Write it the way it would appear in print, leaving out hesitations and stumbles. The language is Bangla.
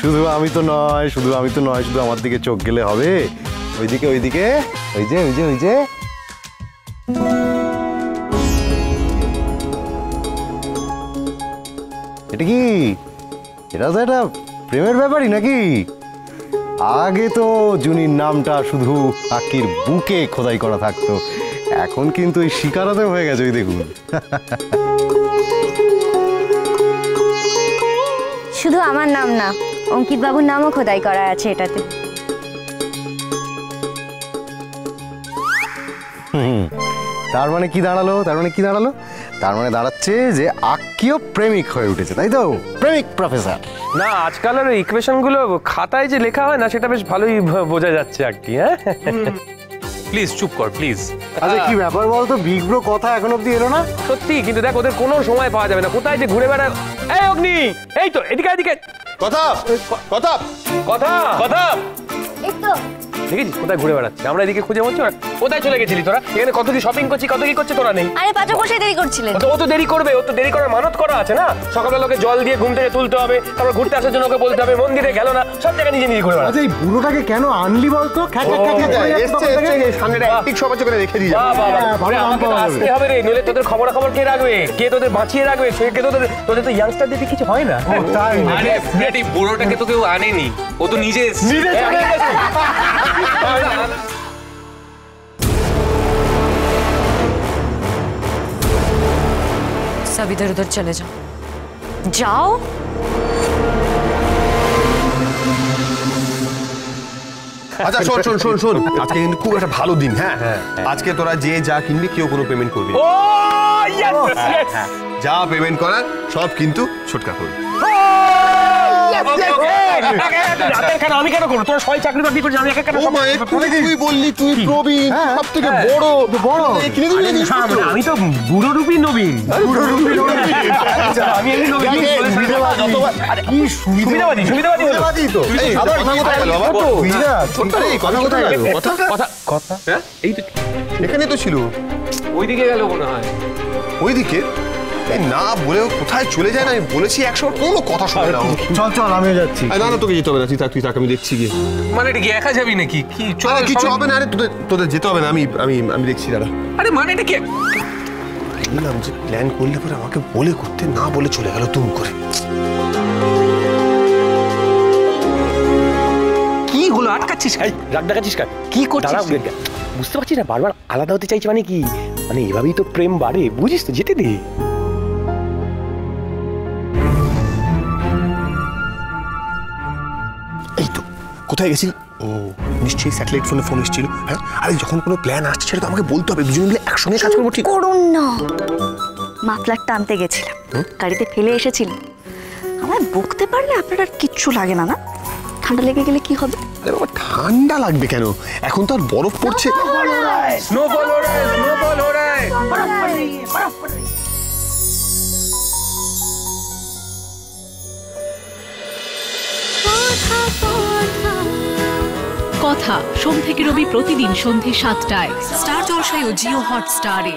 শুধু আমি তো নয়, শুধু আমার দিকে চোখ গেলে হবে। ওইদিকে ওই যে এটা কি? এটা তো একটা প্রেমের ব্যাপারই নাকি? আগে তো জুনির নামটা শুধু আকির বুকে খোদাই করা থাকতো, এখন কিন্তু ওই শিকারাতে হয়ে গেছে। ওই দেখুন, শুধু আমার নাম না, অঙ্কিত বাবুর নামও খোদাই করা আছে এটাতে। তার মানে কি দাঁড়ালো? তার মানে দাঁড়াচ্ছে যে আক্কিও প্রেমিক হয়ে উঠেছে, তাই তো? প্রেমিক প্রফেসর না, আজকালের ইকুয়েশন গুলো খাতায় যে লেখা হয় না, সেটা বেশ ভালোই বোঝা যাচ্ছে আর কি। হ্যাঁ, প্লিজ চুপ কর প্লিজ। আচ্ছা কি ব্যাপার বলতো, বিগ ব্রো কথা এখন অব্দি এলো না? সত্যি, কিন্তু দেখ ওদের কোনো সময় পাওয়া যাবে না, কোথায় যে ঘুরে বেড়ায়। এই অগ্নি, এই তো এদিকে কথা এই তো দেখেছিস কোথায় ঘুরে বেড়াচ্ছে? আমরা এদিকে খুঁজে বলছি, কোথায় চলে গেছিলি তোরা? এখানে কত কি শপিং করছি, কত কি করছে, তোরা নেই। আরে পাঁচক বসে দেরি করছিলেন। ও তো দেরি করবে, ও তো দেরি করার মানত করা আছে না। সকালবেলা ওকে জল দিয়ে ঘুম থেকে তুলতে হবে, তারপর ঘুরতে আসার জন্য ওকে বলতে হবে, মন্দিরে গেল না, সব জায়গায় নিজে ঘুরে বেড়াচ্ছে। আচ্ছা এই বুড়োটাকে কেন আনলি বলতো? আসতে হবে রে, নইলে তোদের খবরাখবর কে রাখবে? কে তোদের বাঁচিয়ে রাখবে? তোদের তো ইয়াংস্টার দিতে কিছু হয় না। আরে ফ্রেডি, বুড়োটাকে তো কেউ আনেনি, ও তো নিজে सब इधर उधर चले जाओ। আচ্ছা শোন, আজকে কিন্তু খুব একটা ভালো দিন। হ্যাঁ, আজকে তোরা যে যা কিনবি কেউ কোনো পেমেন্ট করবি না। যা পেমেন্ট করার সব কিন্তু ছোটকা করবি। আমি কেন করবো? তোরা সবাই চাকরি বাকরি করছিস, আমি একা কেন? তুই বললি তুই প্রবীণ, সব থেকে বড়। আমি তো বুড়ো রূপী নবীন। আমি সুবিধাবাদী তো। কথা এই তো এখানে তো ছিল, ওইদিকে গেল মনে হয়। ওইদিকে না বলেও কোথায় চলে যায় না। আমি বলেছি 100 কোনো কথা শোনে না। চল আমিও যাচ্ছি। না তোকে যেতে হবে না, তুই থাক, আমি দেখছি গিয়ে। মানে এটা কি একা যাবি নাকি? কি চল, কিছু হবে না। আরে তোদের যেতে হবে না, আমি দেখছি দাঁড়া। আরে মানে এটা কি? বললাম যে প্ল্যান করলে পরে আমাকে বলে করতে, না বলে চলে গেল তুম করে। কি হলো, আটকাচ্ছিস? রাগ দেখাচ্ছিস কার? কি করছিস? বুঝতে পারছিস না, বারবার আলাদা হতে চাইছি মানে কি? মানে এভাবেই তো প্রেম বাড়ে, বুঝিস তো? যেতে দে। এই তো কোথায় গেছিল? ও নিশ্চয়ই স্যাটেলাইট ফোন এসেছিল। হ্যাঁ, আরে যখন কোনো প্ল্যান আসছে সেটা তো আমাকে বলতে হবে, দুজন মিলে একসঙ্গে কাজ করবো। ঠিক করুন না, মাফলারটা আনতে গেছিলাম, গাড়িতে ফেলে এসেছিলাম। আমায় বকতে পারলে আপনার আর কিচ্ছু লাগে না। ঠান্ডা লেগে গেলে কি হবে? আরে বাবা, ঠান্ডা লাগবে কেন? এখন তো আর বরফ পড়ছে। স্নোফল हो रहा है। কথা সোম থেকে রবি প্রতিদিন সন্ধ্যে ৭টায় স্টার জলসায় ও জিও হটস্টারে।